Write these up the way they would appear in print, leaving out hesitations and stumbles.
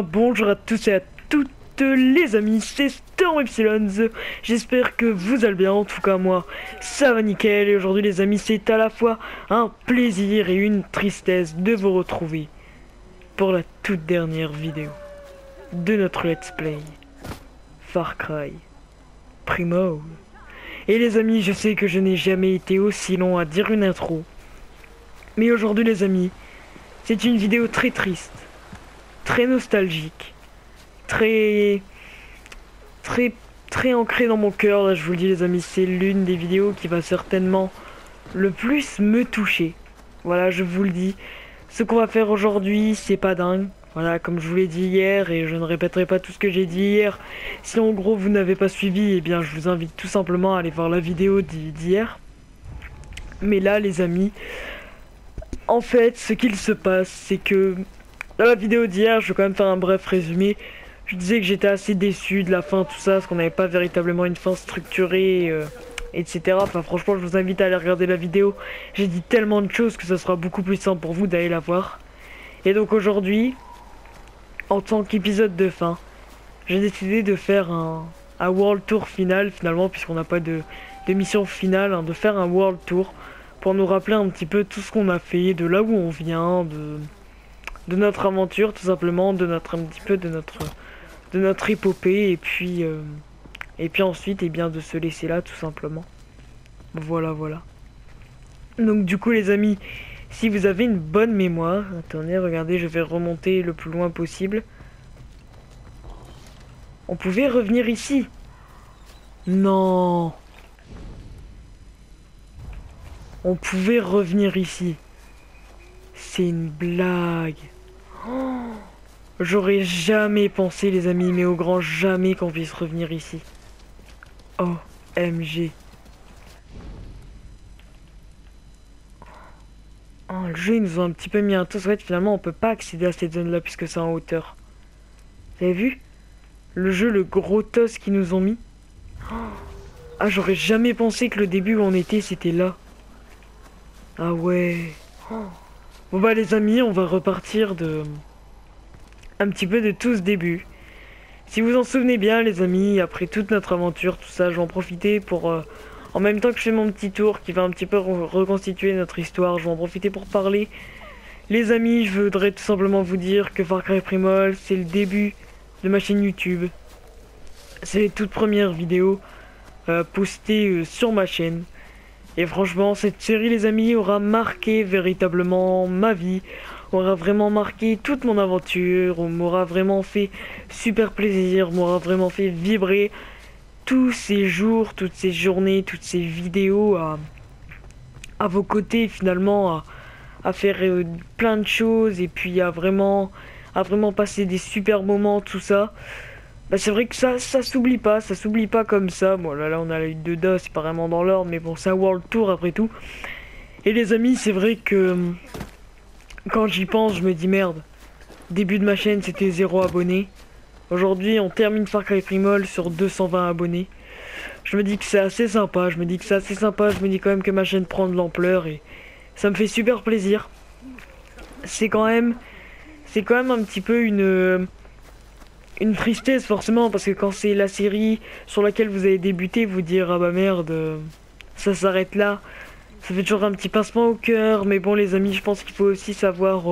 bien, bonjour à tous et à toutes les amis, c'est Storm Epsilons. J'espère que vous allez bien, en tout cas moi, ça va nickel. Et aujourd'hui les amis, c'est à la fois un plaisir et une tristesse de vous retrouver pour la toute dernière vidéo de notre Let's Play Far Cry Primal. Et les amis, je sais que je n'ai jamais été aussi long à dire une intro, mais aujourd'hui les amis, c'est une vidéo très triste, très nostalgique, très ancrée dans mon cœur. Là je vous le dis les amis, c'est l'une des vidéos qui va certainement le plus me toucher. Voilà, je vous le dis, ce qu'on va faire aujourd'hui c'est pas dingue. Voilà, comme je vous l'ai dit hier, et je ne répéterai pas tout ce que j'ai dit hier. Si en gros vous n'avez pas suivi, eh bien je vous invite tout simplement à aller voir la vidéo d'hier. Mais là les amis, en fait ce qu'il se passe c'est que dans la vidéo d'hier, je vais quand même faire un bref résumé. Je disais que j'étais assez déçu de la fin, tout ça, parce qu'on n'avait pas véritablement une fin structurée, etc. Enfin franchement je vous invite à aller regarder la vidéo. J'ai dit tellement de choses que ce sera beaucoup plus simple pour vous d'aller la voir. Et donc aujourd'hui, en tant qu'épisode de fin, j'ai décidé de faire un World Tour final finalement, puisqu'on n'a pas de mission finale, hein, de faire un World Tour pour nous rappeler un petit peu tout ce qu'on a fait, de là où on vient, de notre aventure tout simplement, de notre épopée, et puis ensuite et bien de se laisser là tout simplement. Voilà. Donc du coup les amis, si vous avez une bonne mémoire, attendez, regardez, je vais remonter le plus loin possible. On pouvait revenir ici. Non. On pouvait revenir ici. C'est une blague. Oh, j'aurais jamais pensé les amis, mais au grand jamais qu'on puisse revenir ici. OMG. Oh, le jeu ils nous ont un petit peu mis un toss. En fait finalement on peut pas accéder à cette zone là puisque c'est en hauteur. Vous avez vu le jeu, le gros toss qu'ils nous ont mis. Oh. Ah, j'aurais jamais pensé que le début où on était c'était là. Ah ouais. Oh. Bon bah les amis, on va repartir un petit peu de tout ce début. Si vous en souvenez bien les amis, après toute notre aventure, tout ça, je vais en profiter pour... en même temps que je fais mon petit tour qui va un petit peu reconstituer notre histoire, je vais en profiter pour parler. Les amis, je voudrais tout simplement vous dire que Far Cry Primal, c'est le début de ma chaîne YouTube. C'est les toutes premières vidéos postées sur ma chaîne. Et franchement, cette série les amis aura marqué véritablement ma vie, aura vraiment marqué toute mon aventure, m'aura vraiment fait super plaisir, m'aura vraiment fait vibrer tous ces jours, toutes ces journées, toutes ces vidéos à vos côtés finalement, à faire plein de choses, et puis à vraiment passer des super moments, tout ça. Bah c'est vrai que ça s'oublie pas comme ça. Bon là on a l'œil de Das, c'est pas vraiment dans l'ordre, mais bon c'est un World Tour après tout. Et les amis, c'est vrai que quand j'y pense, je me dis merde. Début de ma chaîne c'était 0 abonnés. Aujourd'hui on termine Far Cry Primal sur 220 abonnés. Je me dis que c'est assez sympa, je me dis quand même que ma chaîne prend de l'ampleur et ça me fait super plaisir. C'est quand même un petit peu une tristesse forcément, parce que quand c'est la série sur laquelle vous avez débuté, vous dire ah bah merde, ça s'arrête là, ça fait toujours un petit pincement au cœur. Mais bon les amis, je pense qu'il faut aussi savoir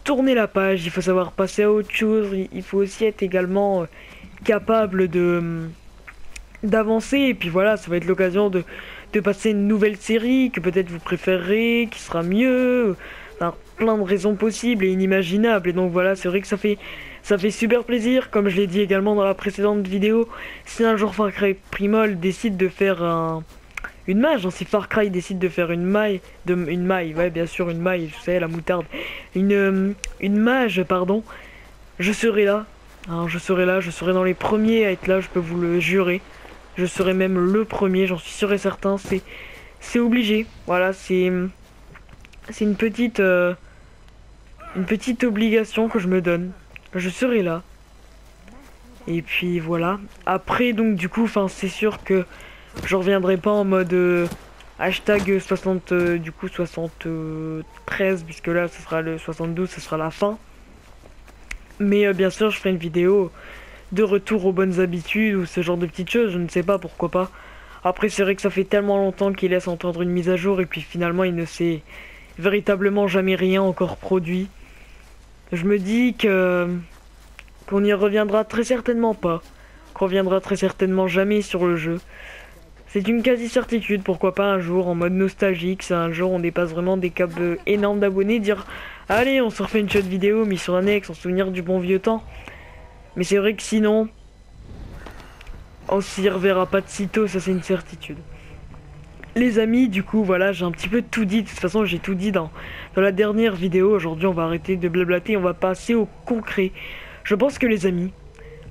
tourner la page, il faut savoir passer à autre chose, il faut aussi être également capable d'avancer. Et puis voilà, ça va être l'occasion de passer une nouvelle série que peut-être vous préférerez, qui sera mieux, enfin, plein de raisons possibles et inimaginables. Et donc voilà, c'est vrai que ça fait super plaisir. Comme je l'ai dit également dans la précédente vidéo, si un jour Far Cry Primal décide de faire une mage, hein, si Far Cry décide de faire une maille, ouais bien sûr une maille, vous savez la moutarde, une mage pardon, je serai là, hein, je serai dans les premiers à être là, je peux vous le jurer. Je serai même le premier, j'en suis sûr et certain, c'est obligé. Voilà, c'est une petite obligation que je me donne. Je serai là. Et puis voilà. Après donc du coup, c'est sûr que je reviendrai pas en mode hashtag 60 du coup 73, puisque là ce sera le 72, ce sera la fin. Mais bien sûr, je ferai une vidéo de retour aux bonnes habitudes ou ce genre de petites choses, je ne sais pas, pourquoi pas. Après, c'est vrai que ça fait tellement longtemps qu'il laisse entendre une mise à jour et puis finalement, il ne s'est véritablement jamais rien encore produit. Je me dis que qu'on n'y reviendra très certainement pas, qu'on reviendra très certainement jamais sur le jeu. C'est une quasi-certitude, pourquoi pas un jour en mode nostalgique, c'est un jour on dépasse vraiment des caps énormes d'abonnés, dire allez on se refait une shot vidéo mis sur un ex en souvenir du bon vieux temps. Mais c'est vrai que sinon, on s'y reverra pas de sitôt, ça c'est une certitude. Les amis, du coup voilà, j'ai un petit peu tout dit, de toute façon j'ai tout dit dans la dernière vidéo. Aujourd'hui on va arrêter de blablater, on va passer au concret. Je pense que les amis,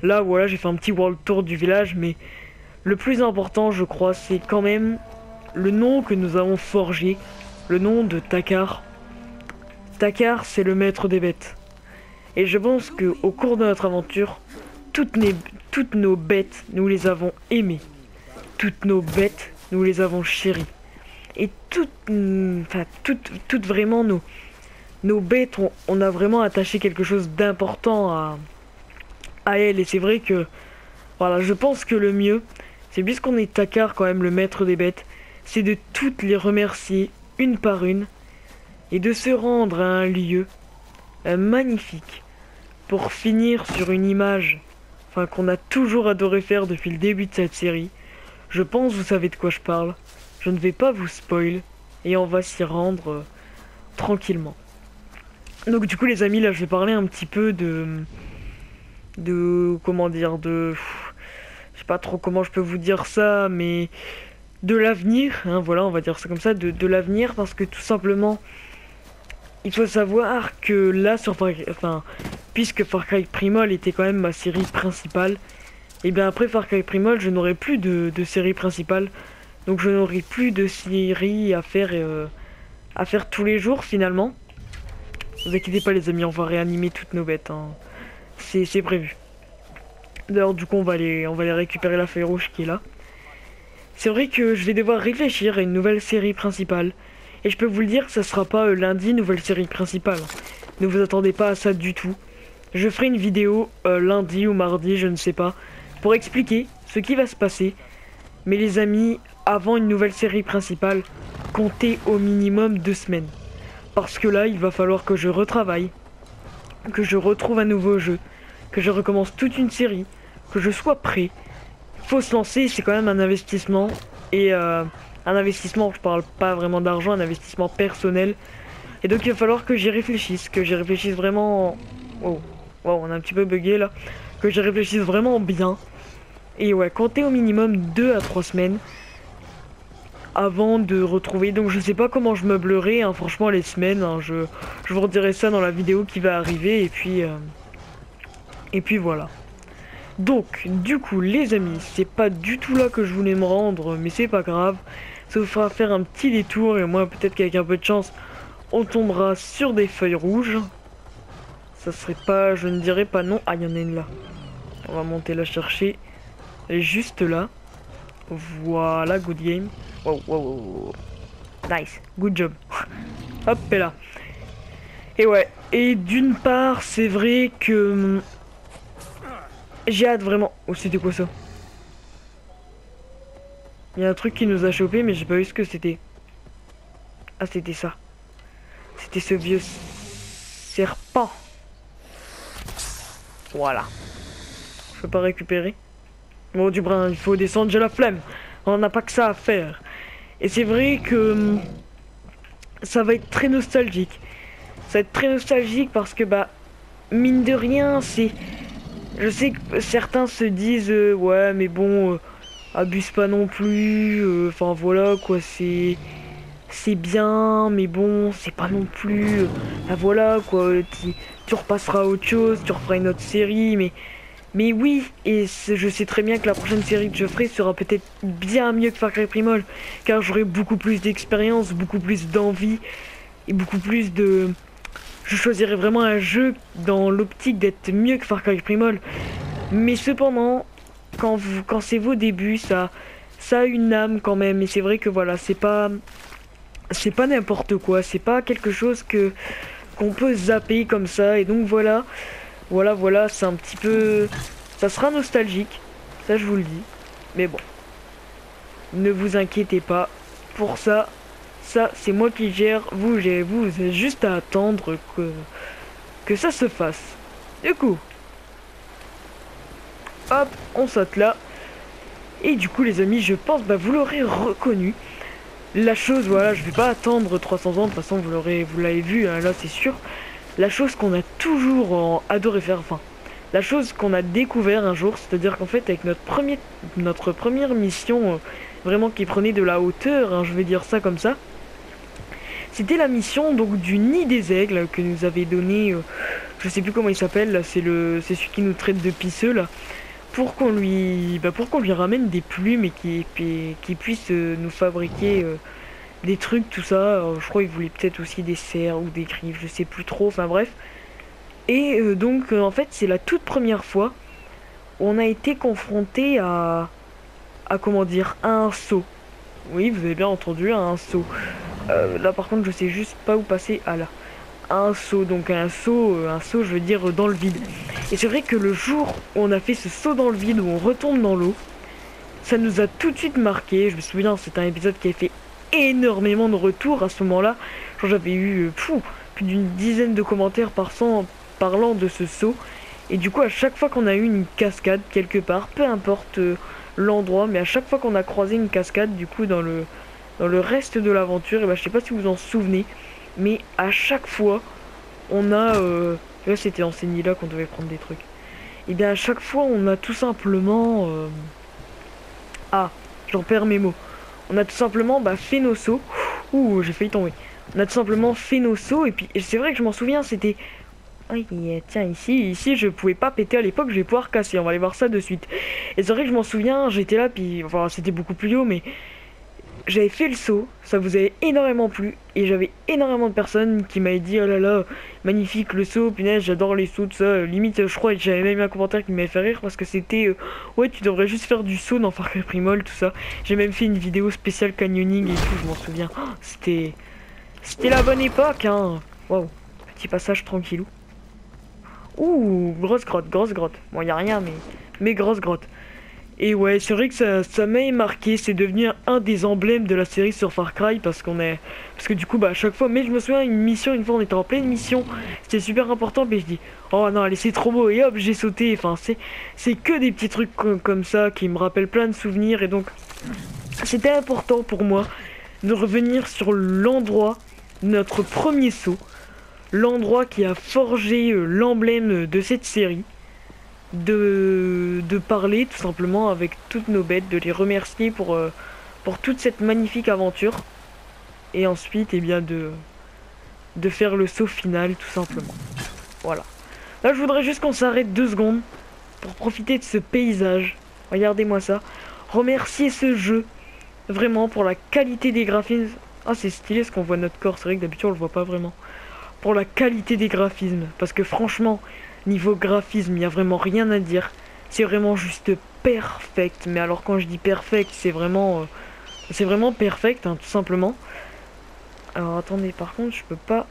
là voilà j'ai fait un petit world tour du village, mais le plus important je crois c'est quand même le nom que nous avons forgé, le nom de Takar. Takar c'est le maître des bêtes. Et je pense qu'au cours de notre aventure, toutes nos bêtes, nous les avons aimées. Toutes nos bêtes, nous les avons chéries. Et toutes vraiment nos bêtes, on a vraiment attaché quelque chose d'important à elles. Et c'est vrai que, voilà, je pense que le mieux, c'est puisqu'on est Takar quand même le maître des bêtes, c'est de toutes les remercier une par une et de se rendre à un lieu magnifique pour finir sur une image qu'on a toujours adoré faire depuis le début de cette série. Je pense vous savez de quoi je parle. Je ne vais pas vous spoil et on va s'y rendre tranquillement. Donc du coup les amis, là je vais parler un petit peu de comment dire, je sais pas trop comment je peux vous dire ça, mais de l'avenir, hein, voilà, on va dire ça comme ça, de l'avenir, parce que tout simplement il faut savoir que là sur puisque Far Cry Primal était quand même ma série principale, et bien après Far Cry Primal je n'aurai plus de série principale, donc je n'aurai plus de série à faire tous les jours finalement. Ne vous inquiétez pas les amis, on va réanimer toutes nos bêtes, hein. C'est prévu. D'ailleurs du coup on va aller récupérer la feuille rouge qui est là. C'est vrai que je vais devoir réfléchir à une nouvelle série principale. Et je peux vous le dire, ça sera pas lundi, nouvelle série principale. Ne vous attendez pas à ça du tout. Je ferai une vidéo lundi ou mardi, je ne sais pas, pour expliquer ce qui va se passer. Mais les amis, avant une nouvelle série principale, comptez au minimum 2 semaines. Parce que là, il va falloir que je retravaille, que je retrouve un nouveau jeu, que je recommence toute une série, que je sois prêt. Faut se lancer, c'est quand même un investissement. Et un investissement, je parle pas vraiment d'argent, un investissement personnel. Et donc il va falloir que j'y réfléchisse, vraiment... Oh, wow, on a un petit peu bugué là. Que j'y réfléchisse vraiment bien. Et ouais, comptez au minimum 2 à 3 semaines avant de retrouver. Donc je sais pas comment je meublerai, hein, franchement les semaines, hein, je vous redirai ça dans la vidéo qui va arriver. Et puis voilà. Donc, du coup, les amis, c'est pas du tout là que je voulais me rendre, mais c'est pas grave. Ça vous fera faire un petit détour, et moi, peut-être qu'avec un peu de chance, on tombera sur des feuilles rouges. Ça serait pas, je ne dirais pas non. Ah, il y en a une là. On va monter la chercher. Elle est juste là. Voilà, good game. Wow, wow, wow. Nice, good job. Hop, et là. Et ouais, et d'une part, c'est vrai que... j'ai hâte vraiment. Oh, c'était quoi ça? Il y a un truc qui nous a chopé, mais j'ai pas vu ce que c'était. Ah, c'était ça. C'était ce vieux serpent. Voilà. Je peux pas récupérer. Bon, du brin, il faut descendre, j'ai la flemme. On n'a pas que ça à faire. Et c'est vrai que ça va être très nostalgique. Ça va être très nostalgique parce que, bah, mine de rien, c'est... Je sais que certains se disent ouais mais bon abuse pas non plus, enfin voilà quoi, c'est bien mais bon c'est pas non plus voilà quoi, tu repasseras à autre chose, tu referas une autre série, mais oui, et je sais très bien que la prochaine série que je ferai sera peut-être bien mieux que Far Cry Primal, car j'aurai beaucoup plus d'expérience, beaucoup plus d'envie et beaucoup plus de... Je choisirais vraiment un jeu dans l'optique d'être mieux que Far Cry Primal. Mais cependant, quand c'est vos débuts, ça a une âme quand même. Et c'est vrai que voilà, c'est pas n'importe quoi. C'est pas quelque chose qu'on peut zapper comme ça. Et donc voilà, Voilà, voilà, c'est un petit peu... Ça sera nostalgique, ça je vous le dis. Mais bon, ne vous inquiétez pas. Pour ça, c'est moi qui gère. Vous avez juste à attendre que ça se fasse. Du coup, hop, on saute là. Et du coup, les amis, je pense, bah, vous l'aurez reconnu. La chose, voilà, je vais pas attendre 300 ans. De toute façon, vous l'avez vu, hein, là, c'est sûr. La chose qu'on a toujours adoré faire, enfin, la chose qu'on a découvert un jour, c'est-à-dire qu'en fait, avec notre première mission, vraiment qui prenait de la hauteur, hein, je vais dire ça comme ça, c'était la mission donc du nid des aigles que nous avait donné, je sais plus comment il s'appelle, là, c'est celui qui nous traite de pisseux là, pour qu'on lui ramène des plumes et qu'il puisse nous fabriquer des trucs, tout ça. Je crois qu'il voulait peut-être aussi des cerfs ou des griffes, je sais plus trop, enfin bref. Et donc en fait c'est la toute première fois où on a été confronté à comment dire, à un saut. Oui, vous avez bien entendu, à un saut. Là par contre je sais juste pas où passer. Ah là, un saut, donc un saut je veux dire dans le vide. Et c'est vrai que le jour où on a fait ce saut dans le vide, où on retombe dans l'eau, ça nous a tout de suite marqué. Je me souviens, c'était un épisode qui a fait énormément de retours à ce moment-là. Genre j'avais eu plus d'une dizaine de commentaires parlant de ce saut. Et du coup à chaque fois qu'on a eu une cascade quelque part, peu importe l'endroit, mais à chaque fois qu'on a croisé une cascade, du coup dans le reste de l'aventure, et bah, je sais pas si vous en souvenez, mais à chaque fois on a... là c'était en là qu'on devait prendre des trucs. Et bien à chaque fois on a tout simplement... Ah, j'en perds mes mots. On a tout simplement fait nos sauts. Ouh, j'ai failli tomber. On a tout simplement fait nos sauts et puis c'est vrai que je m'en souviens, c'était... Oui, tiens, ici, je pouvais pas péter à l'époque, je vais pouvoir casser, on va aller voir ça de suite. Et c'est vrai que je m'en souviens, j'étais là, puis... Enfin, c'était beaucoup plus haut, mais... J'avais fait le saut, ça vous avait énormément plu, et j'avais énormément de personnes qui m'avaient dit, oh là là, magnifique le saut, punaise, j'adore les sauts, tout ça. Limite, je crois, j'avais même eu un commentaire qui m'avait fait rire, parce que c'était, ouais, tu devrais juste faire du saut dans Far Cry Primal, tout ça. J'ai même fait une vidéo spéciale canyoning et tout, je m'en souviens. Oh, c'était la bonne époque, hein. Waouh, petit passage tranquillou. Ouh, grosse grotte, grosse grotte. Bon, y a rien, mais grosse grotte. Et ouais, c'est vrai que ça m'a marqué, c'est devenu un des emblèmes de la série sur Far Cry parce que du coup à chaque fois, mais je me souviens une fois on était en pleine mission, c'était super important, mais je dis oh non allez c'est trop beau et hop j'ai sauté, enfin c'est que des petits trucs comme ça qui me rappellent plein de souvenirs et donc c'était important pour moi de revenir sur l'endroit de notre premier saut, l'endroit qui a forgé l'emblème de cette série. De parler tout simplement avec toutes nos bêtes, de les remercier pour toute cette magnifique aventure et ensuite eh bien de faire le saut final tout simplement. Voilà. Là je voudrais juste qu'on s'arrête 2 secondes pour profiter de ce paysage. Regardez-moi ça. Remercier ce jeu vraiment pour la qualité des graphismes. Ah c'est stylé ce qu'on voit notre corps, c'est vrai que d'habitude on le voit pas vraiment. Pour la qualité des graphismes parce que franchement niveau graphisme, il n'y a vraiment rien à dire. C'est vraiment juste perfect. Mais alors quand je dis perfect, c'est vraiment perfect, hein, tout simplement. Alors attendez, par contre, je peux pas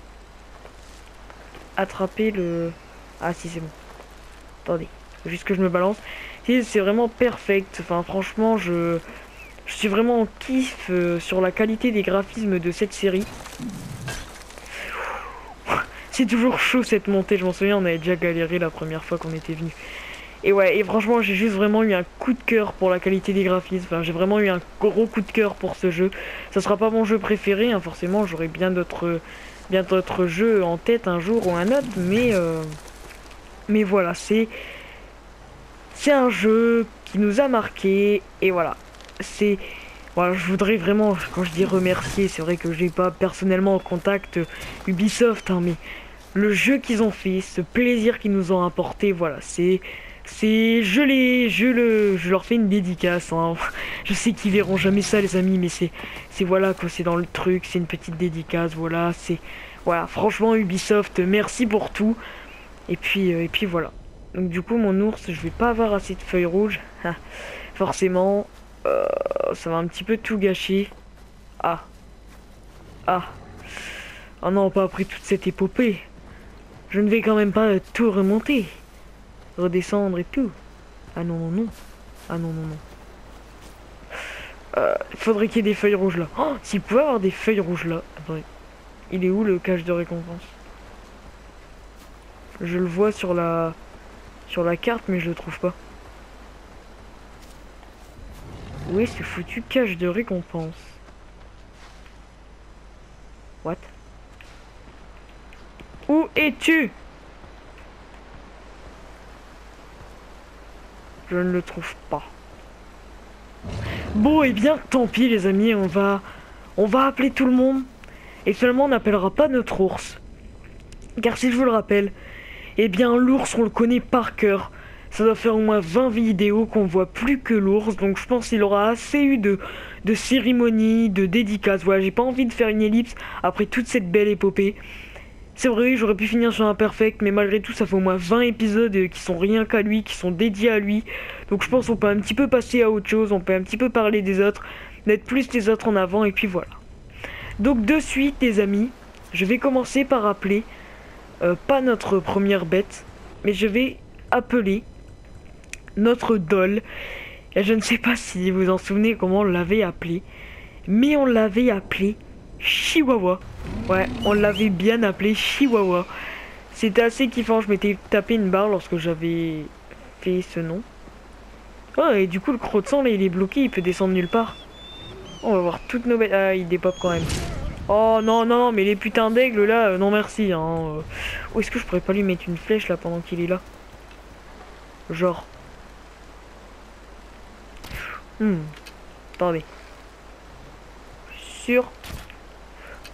attraper le... Ah si, c'est bon. Attendez, faut juste que je me balance. C'est vraiment perfect. Enfin, franchement, je suis vraiment en kiff sur la qualité des graphismes de cette série. C'est toujours chaud cette montée, je m'en souviens, on avait déjà galéré la première fois qu'on était venu. Et ouais, et franchement, j'ai juste vraiment eu un coup de cœur pour la qualité des graphismes. Enfin, j'ai vraiment eu un gros coup de cœur pour ce jeu. Ça sera pas mon jeu préféré, hein, forcément, j'aurai bien d'autres jeux en tête un jour ou un autre, mais voilà, c'est un jeu qui nous a marqué et voilà, voilà, je voudrais vraiment, quand je dis remercier, c'est vrai que j'ai pas personnellement en contact Ubisoft, hein, mais le jeu qu'ils ont fait, ce plaisir qu'ils nous ont apporté, voilà, je leur fais une dédicace, hein. Je sais qu'ils verront jamais ça les amis, mais c'est voilà quoi, c'est dans le truc, c'est une petite dédicace, voilà, voilà, franchement Ubisoft, merci pour tout, et puis voilà. Donc du coup mon ours, je vais pas avoir assez de feuilles rouges, forcément, ça va un petit peu tout gâcher. Ah, oh non, pas après toute cette épopée. Je ne vais quand même pas tout remonter. redescendre et tout. Ah non, non, non. Ah non, non, non. Faudrait qu'il y ait des feuilles rouges là. Oh, s'il pouvait avoir des feuilles rouges là. Attendez. Il est où le cache de récompense? Je le vois sur la carte, mais je le trouve pas. Où est ce foutu cache de récompense? What? Où es-tu? Je ne le trouve pas. Bon, et bien, tant pis les amis, on va appeler tout le monde. Et seulement on n'appellera pas notre ours. Car si je vous le rappelle, eh bien l'ours on le connaît par cœur. Ça doit faire au moins 20 vidéos qu'on voit plus que l'ours. Donc je pense qu'il aura assez eu de cérémonies, de dédicaces. Voilà, j'ai pas envie de faire une ellipse après toute cette belle épopée. C'est vrai, j'aurais pu finir sur un perfect, mais malgré tout, ça fait au moins 20 épisodes qui sont rien qu'à lui, qui sont dédiés à lui. Donc je pense qu'on peut un petit peu passer à autre chose, on peut un petit peu parler des autres, mettre plus les autres en avant, et puis voilà. Donc de suite, les amis, je vais commencer par appeler, pas notre première bête, mais je vais appeler notre doll. Et je ne sais pas si vous en souvenez comment on l'avait appelé, mais on l'avait appelé Chihuahua. Ouais, on l'avait bien appelé Chihuahua. C'était assez kiffant, je m'étais tapé une barre lorsque j'avais fait ce nom. Oh, et du coup le croc de sang là il est bloqué, il peut descendre nulle part. On va voir toutes nos bêtes. Ah, il dépop quand même. Oh non, non, non, mais les putains d'aigles là, non merci. Hein. Où est-ce que je pourrais pas lui mettre une flèche là pendant qu'il est là? Genre. Attendez. Sûr.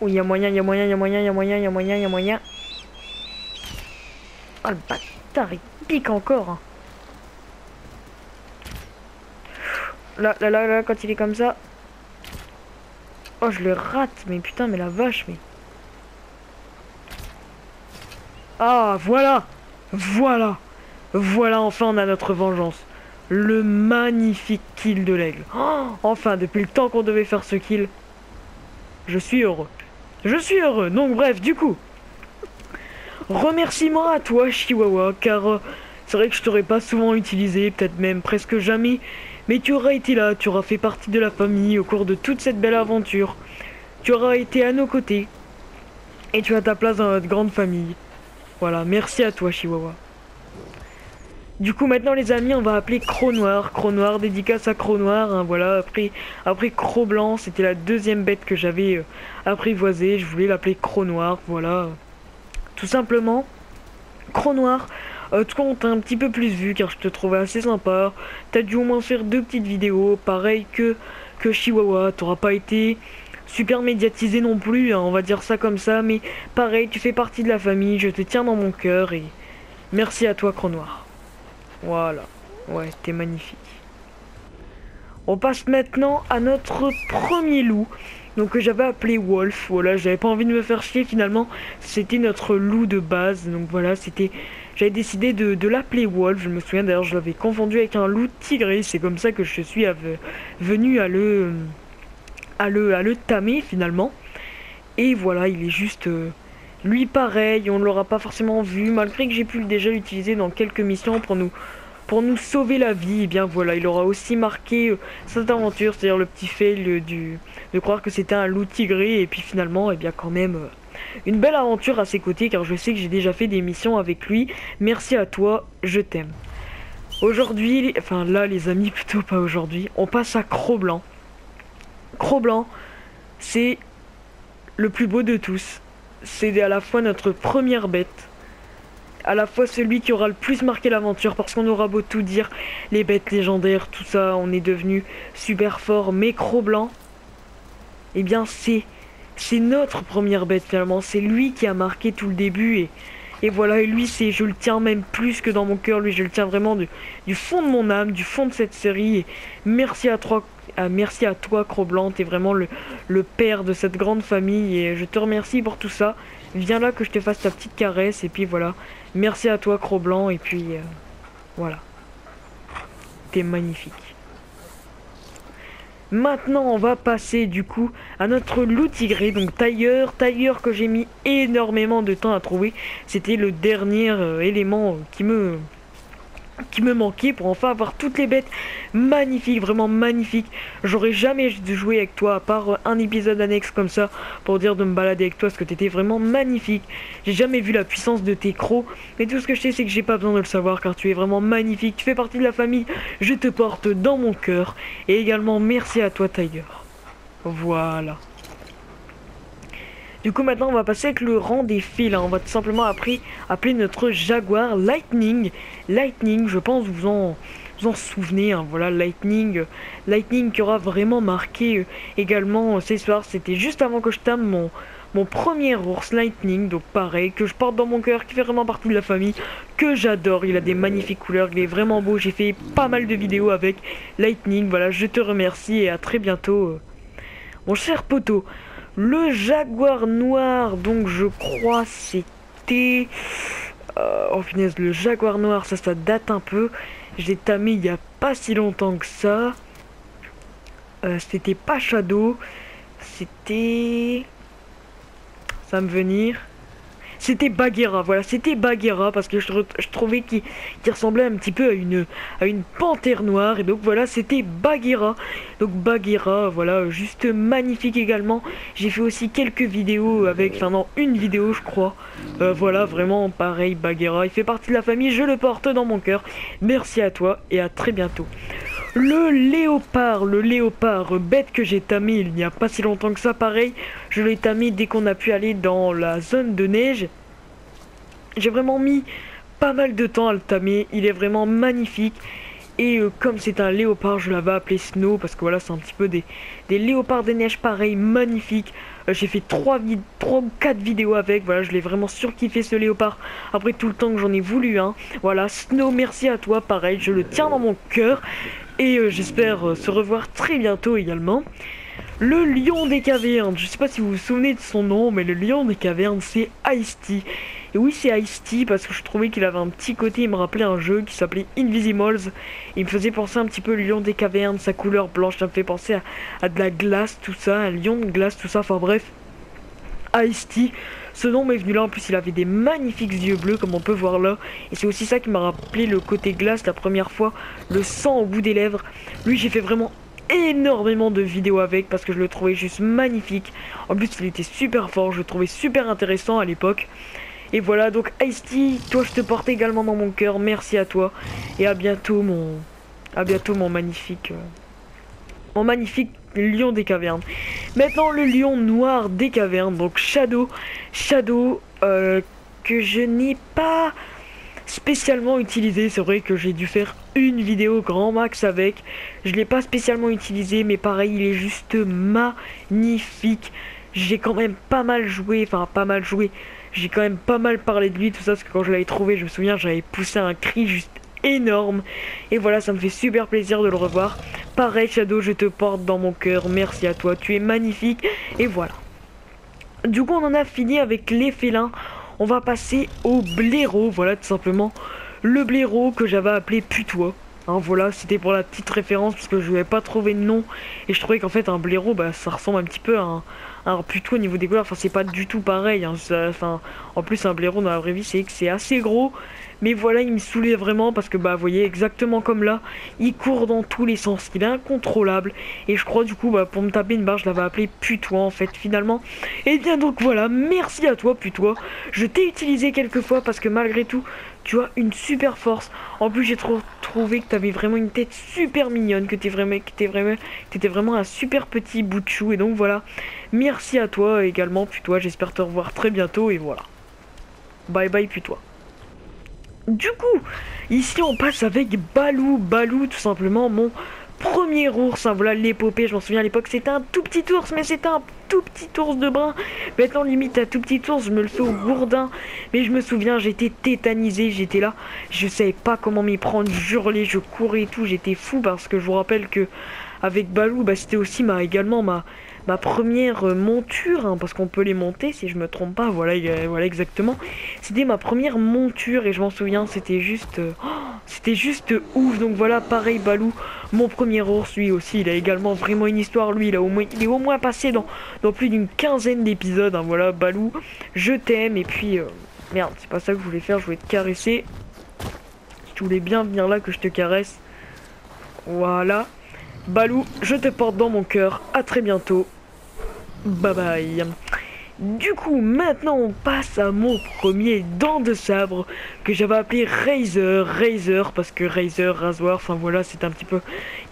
Oh, il y a moyen, il y a moyen, il y a moyen, il y a moyen, il y a moyen, il y a moyen. Oh le bâtard, il pique encore. Hein. Là, là, là, là, quand il est comme ça. Oh, je le rate, mais putain, mais la vache, mais. Ah, voilà. Voilà. Voilà, enfin, on a notre vengeance. Le magnifique kill de l'aigle. Oh, enfin, depuis le temps qu'on devait faire ce kill. Je suis heureux. Je suis heureux. Donc, bref, du coup. Remerciement à toi, Chihuahua, car c'est vrai que je t'aurais pas souvent utilisé, peut-être même presque jamais. Mais tu auras été là, tu auras fait partie de la famille au cours de toute cette belle aventure. Tu auras été à nos côtés. Et tu as ta place dans notre grande famille. Voilà, merci à toi, Chihuahua. Du coup, maintenant, les amis, on va appeler Croc Noir. Croc Noir, dédicace à Croc Noir. Hein, voilà, après Croc Blanc, c'était la deuxième bête que j'avais apprivoisée. Je voulais l'appeler Croc Noir, voilà. Tout simplement, Croc Noir. Tout cas, on t'a un petit peu plus vu car je te trouvais assez sympa. T'as dû au moins faire 2 petites vidéos, pareil que Chihuahua. T'auras pas été super médiatisé non plus, hein, on va dire ça comme ça. Mais pareil, tu fais partie de la famille, je te tiens dans mon cœur et merci à toi, Croc Noir. Voilà, ouais, t'es magnifique. On passe maintenant à notre premier loup. Donc que j'avais appelé Wolf. Voilà, j'avais pas envie de me faire chier finalement. C'était notre loup de base. Donc voilà, c'était... J'avais décidé de l'appeler Wolf. Je me souviens d'ailleurs, je l'avais confondu avec un loup tigré. C'est comme ça que je suis venu à le tamer finalement. Et voilà, il est juste... lui pareil, on ne l'aura pas forcément vu. Malgré que j'ai pu déjà l'utiliser dans quelques missions pour nous sauver la vie. Et bien voilà, il aura aussi marqué cette aventure. C'est-à-dire le petit fail de croire que c'était un loup tigré. Et puis finalement, et bien quand même... une belle aventure à ses côtés car je sais que j'ai déjà fait des missions avec lui. Merci à toi, je t'aime. Aujourd'hui, enfin là les amis, plutôt pas aujourd'hui, on passe à Croc Blanc. Croc Blanc, c'est le plus beau de tous. C'est à la fois notre première bête, à la fois celui qui aura le plus marqué l'aventure parce qu'on aura beau tout dire, les bêtes légendaires, tout ça, on est devenu super fort. Mais Croc Blanc, eh bien c'est notre première bête finalement, c'est lui qui a marqué tout le début et voilà, et lui c'est, je le tiens même plus que dans mon cœur, lui je le tiens vraiment du fond de mon âme, du fond de cette série et merci à toi Croc Blanc, t'es vraiment le père de cette grande famille et je te remercie pour tout ça. Viens là que je te fasse ta petite caresse et puis voilà, merci à toi Croc Blanc et puis voilà, t'es magnifique. Maintenant, on va passer du coup à notre loup tigré, donc tailleur que j'ai mis énormément de temps à trouver. C'était le dernier élément qui me qui me manquait pour enfin avoir toutes les bêtes magnifiques, vraiment magnifiques. J'aurais jamais joué avec toi à part un épisode annexe comme ça pour dire de me balader avec toi parce que t'étais vraiment magnifique. J'ai jamais vu la puissance de tes crocs, mais tout ce que je sais c'est que j'ai pas besoin de le savoir car tu es vraiment magnifique, tu fais partie de la famille, je te porte dans mon cœur. Et également merci à toi Tiger. Voilà. Du coup maintenant on va passer avec le rang des félins. On va tout simplement appeler notre jaguar Lightning. Lightning, je pense vous en souvenez, hein, voilà Lightning qui aura vraiment marqué également ces soirs. C'était juste avant que je tame mon premier ours Lightning, donc pareil, que je porte dans mon cœur, qui fait vraiment partie de la famille, que j'adore. Il a des magnifiques couleurs, il est vraiment beau. J'ai fait pas mal de vidéos avec Lightning. Voilà, je te remercie et à très bientôt mon cher poteau. Le jaguar noir, donc je crois c'était... oh punaise, le jaguar noir, ça date un peu. Je l'ai tamé il y a pas si longtemps que ça. C'était pas Shadow. C'était... Ça va me venir. C'était Bagheera, voilà, c'était Bagheera parce que je trouvais qu'il ressemblait un petit peu à une panthère noire. Et donc voilà, c'était Bagheera. Donc Bagheera, voilà, juste magnifique également. J'ai fait aussi quelques vidéos avec, enfin non, une vidéo je crois. Voilà, vraiment pareil, Bagheera. Il fait partie de la famille, je le porte dans mon cœur. Merci à toi et à très bientôt. Le léopard, bête que j'ai tamé il n'y a pas si longtemps que ça, pareil. Je l'ai tamé dès qu'on a pu aller dans la zone de neige. J'ai vraiment mis pas mal de temps à le tamer, il est vraiment magnifique. Et comme c'est un léopard, je l'avais appelé Snow parce que voilà, c'est un petit peu des léopards des neiges pareil, magnifiques. J'ai fait 3 ou 4 vidéos avec, voilà, je l'ai vraiment surkiffé ce léopard. Après tout le temps que j'en ai voulu, hein. Voilà, Snow, merci à toi, pareil, je le tiens dans mon cœur. Et j'espère se revoir très bientôt également. Le lion des cavernes, je sais pas si vous vous souvenez de son nom, mais le lion des cavernes c'est Ice-T. Et oui, c'est Ice-T parce que je trouvais qu'il avait un petit côté, il me rappelait un jeu qui s'appelait Invisimals. Il me faisait penser un petit peu au lion des cavernes, sa couleur blanche, ça me fait penser à de la glace, tout ça, un lion de glace, tout ça, enfin bref. Ice-T, ce nom m'est venu là, en plus il avait des magnifiques yeux bleus comme on peut voir là. Et c'est aussi ça qui m'a rappelé le côté glace la première fois, le sang au bout des lèvres. Lui j'ai fait vraiment énormément de vidéos avec parce que je le trouvais juste magnifique. En plus il était super fort, je le trouvais super intéressant à l'époque. Et voilà, donc Ice-T, toi je te porte également dans mon cœur, merci à toi. Et à bientôt mon magnifique lion des cavernes. Maintenant le lion noir des cavernes, donc Shadow, que je n'ai pas spécialement utilisé. C'est vrai que j'ai dû faire une vidéo grand max avec. Je l'ai pas spécialement utilisé, mais pareil, il est juste magnifique. J'ai quand même pas mal joué, j'ai quand même pas mal parlé de lui, tout ça, parce que quand je l'avais trouvé, je me souviens, j'avais poussé un cri juste énorme. Et voilà, ça me fait super plaisir de le revoir. Pareil, Shadow, je te porte dans mon cœur, merci à toi, tu es magnifique. Et voilà. Du coup, on en a fini avec les félins. On va passer au blaireau, voilà, tout simplement. Le blaireau que j'avais appelé Putois. Hein, voilà, c'était pour la petite référence parce que je n'avais pas trouvé de nom. Et je trouvais qu'en fait, un blaireau, bah, ça ressemble un petit peu à un putois au niveau des couleurs. Enfin, c'est pas du tout pareil. Hein, en plus, un blaireau dans la vraie vie, c'est assez gros. Mais voilà, il me saoulait vraiment parce que, bah, vous voyez, exactement comme là, il court dans tous les sens. Il est incontrôlable. Et je crois, du coup, bah, pour me taper une barre, je l'avais appelé Putois, en fait, finalement. Et bien, donc voilà, merci à toi, Putois. Je t'ai utilisé quelques fois parce que malgré tout, tu as une super force. En plus, j'ai trouvé que tu avais vraiment une tête super mignonne, que t'étais vraiment un super petit bout de chou. Et donc voilà, merci à toi également, Putois. J'espère te revoir très bientôt et voilà. Bye bye, Putois. Du coup, ici on passe avec Balou, tout simplement mon premier ours, hein, voilà l'épopée, je m'en souviens à l'époque c'était un tout petit ours, mais c'était un tout petit ours de brun. Maintenant limite un tout petit ours, je me le fais au gourdin, mais je me souviens j'étais tétanisé, j'étais là, je savais pas comment m'y prendre, je hurlais, je courais et tout, j'étais fou parce que je vous rappelle que avec Balou, bah, c'était aussi également ma première monture, hein, parce qu'on peut les monter si je me trompe pas, voilà exactement. C'était ma première monture et je m'en souviens, c'était juste ouf. Donc voilà, pareil Balou, mon premier ours, lui aussi, il a également vraiment une histoire. Lui, il est au moins passé dans plus d'une quinzaine d'épisodes, hein, voilà Balou, je t'aime. Et puis, merde, c'est pas ça que je voulais faire, je voulais te caresser. tu voulais bien venir là que je te caresse. Voilà. Balou, je te porte dans mon cœur. À très bientôt. Bye bye. Du coup, maintenant on passe à mon premier dent de sabre que j'avais appelé Razor parce que Razor, rasoir, enfin voilà, c'est un petit peu...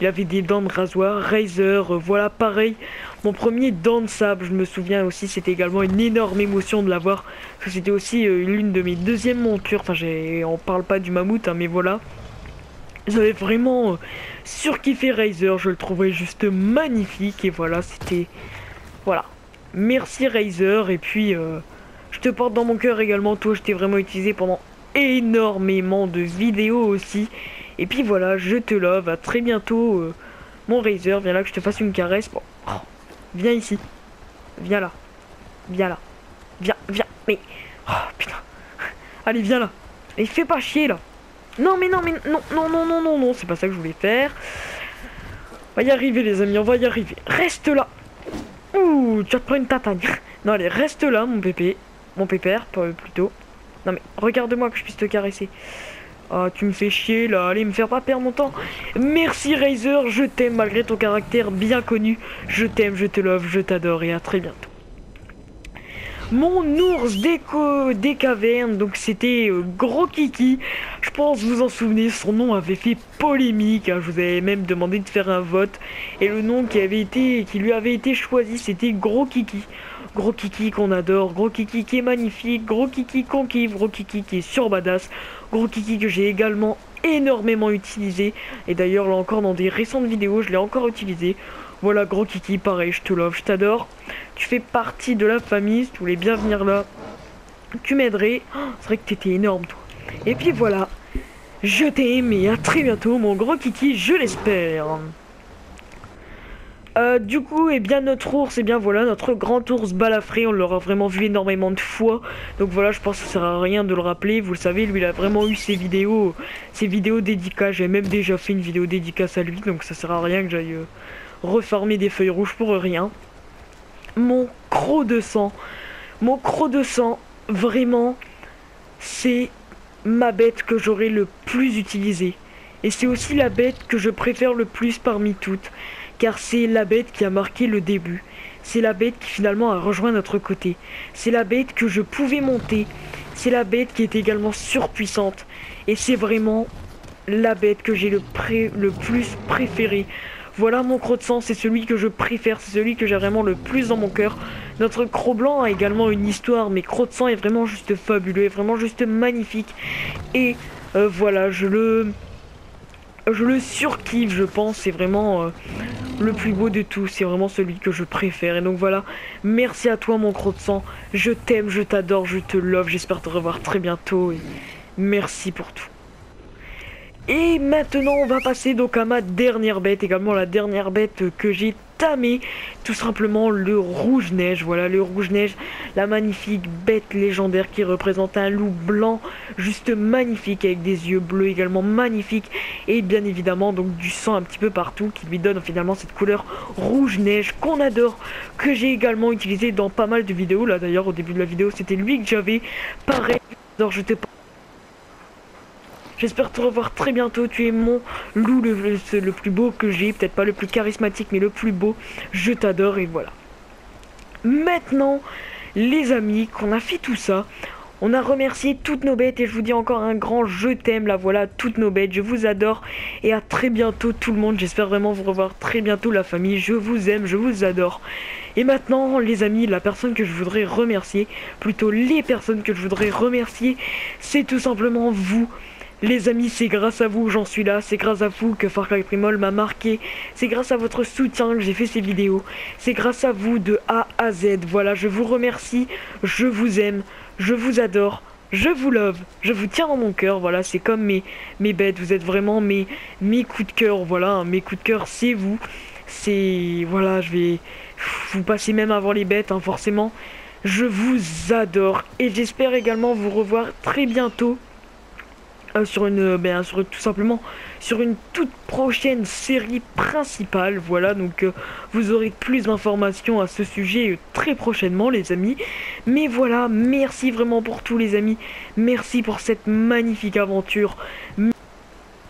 Il avait des dents de rasoir, Razor, voilà, pareil. Mon premier dent de sabre, je me souviens aussi, c'était également une énorme émotion de l'avoir. Parce que c'était aussi l'une de mes deuxièmes montures, enfin on parle pas du mammouth, hein, mais voilà. J'avais vraiment surkiffé Razor, je le trouvais juste magnifique et voilà, c'était... Voilà. Merci Razor et puis je te porte dans mon cœur également, toi je t'ai vraiment utilisé pendant énormément de vidéos aussi. Et puis voilà, je te love, à très bientôt mon Razor, viens là que je te fasse une caresse. Bon. Oh, viens ici, viens là, viens là, viens, mais... Oh putain, allez viens là, et fais pas chier là. Non mais non, non, c'est pas ça que je voulais faire. On va y arriver les amis, on va y arriver, reste là. Ouh, tu vas te prendre une tatagne. Non, allez, reste là, mon pépé. Mon pépère, plutôt. Non, mais regarde-moi que je puisse te caresser. Ah, tu me fais chier, là. Allez, me faire pas perdre mon temps. Merci, Razor. Je t'aime, malgré ton caractère bien connu. Je t'aime, je te love, je t'adore. Et à très bientôt. Mon ours des cavernes, donc c'était Gros Kiki. Je pense vous en souvenez, son nom avait fait polémique, hein. Je vous avais même demandé de faire un vote. Et le nom qui lui avait été choisi, c'était Gros Kiki. Gros Kiki qu'on adore, Gros Kiki qui est magnifique, Gros Kiki qu'on kiffe, Gros Kiki qui est sur badass, Gros Kiki que j'ai également énormément utilisé. Et d'ailleurs là encore dans des récentes vidéos, je l'ai encore utilisé. Voilà, Gros Kiki, pareil, je te love, je t'adore. Tu fais partie de la famille, si tu voulais bien venir là, tu m'aiderais. Oh, c'est vrai que t'étais énorme, toi. Et puis voilà, je t'aime et à très bientôt, mon Gros Kiki, je l'espère. Du coup, et bien notre ours, et bien voilà, notre grand ours balafré, on l'aura vraiment vu énormément de fois. Donc voilà, je pense que ça sert à rien de le rappeler. Vous le savez, lui, il a vraiment eu ses vidéos dédicaces. J'ai même déjà fait une vidéo dédicace à lui, donc ça sert à rien que j'aille refarmer des feuilles rouges pour rien. Mon croc de sang, vraiment, c'est ma bête que j'aurais le plus utilisée. Et c'est aussi la bête que je préfère le plus parmi toutes. Car c'est la bête qui a marqué le début. C'est la bête qui finalement a rejoint notre côté. C'est la bête que je pouvais monter. C'est la bête qui est également surpuissante. Et c'est vraiment la bête que j'ai le plus préféré. Voilà mon croc de sang, c'est celui que je préfère, c'est celui que j'ai vraiment le plus dans mon cœur. Notre croc blanc a également une histoire, mais croc de sang est vraiment juste fabuleux, est vraiment juste magnifique. Et voilà, je le surkiffe, je pense, c'est vraiment le plus beau de tous, c'est vraiment celui que je préfère. Et donc voilà, merci à toi mon croc de sang, je t'aime, je t'adore, je te love, j'espère te revoir très bientôt et merci pour tout. Et maintenant on va passer donc à ma dernière bête, également la dernière bête que j'ai tamée, tout simplement le rouge-neige. Voilà le rouge-neige, la magnifique bête légendaire qui représente un loup blanc juste magnifique avec des yeux bleus également magnifiques et bien évidemment donc du sang un petit peu partout qui lui donne finalement cette couleur rouge-neige qu'on adore, que j'ai également utilisé dans pas mal de vidéos. Là d'ailleurs au début de la vidéo c'était lui que j'avais, pareil, alors je t'ai pas... J'espère te revoir très bientôt, tu es mon loup le plus beau que j'ai, peut-être pas le plus charismatique mais le plus beau, je t'adore et voilà. Maintenant les amis, qu'on a fait tout ça, on a remercié toutes nos bêtes et je vous dis encore un grand je t'aime, là voilà toutes nos bêtes, je vous adore et à très bientôt tout le monde, j'espère vraiment vous revoir très bientôt la famille, je vous aime, je vous adore. Et maintenant les amis, la personne que je voudrais remercier, plutôt les personnes que je voudrais remercier, c'est tout simplement vous. Les amis, c'est grâce à vous, j'en suis là, c'est grâce à vous que Far Cry Primal m'a marqué, c'est grâce à votre soutien que j'ai fait ces vidéos, c'est grâce à vous de A à Z, voilà, je vous remercie, je vous aime, je vous adore, je vous love, je vous tiens dans mon cœur, voilà, c'est comme mes bêtes, vous êtes vraiment mes coups de cœur, voilà, hein, mes coups de cœur, c'est vous, c'est, voilà, je vais vous passer même avant les bêtes, hein, forcément, je vous adore, et j'espère également vous revoir très bientôt, tout simplement sur une toute prochaine série principale. Voilà, donc vous aurez plus d'informations à ce sujet très prochainement les amis. Mais voilà, merci vraiment pour tout les amis, merci pour cette magnifique aventure.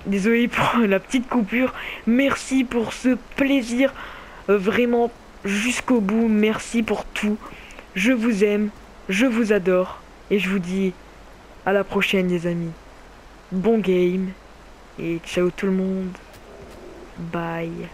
Désolé pour la petite coupure. Merci pour ce plaisir. Vraiment jusqu'au bout. Merci pour tout. Je vous aime. Je vous adore. Et je vous dis à la prochaine les amis. Bon game. Et ciao tout le monde. Bye.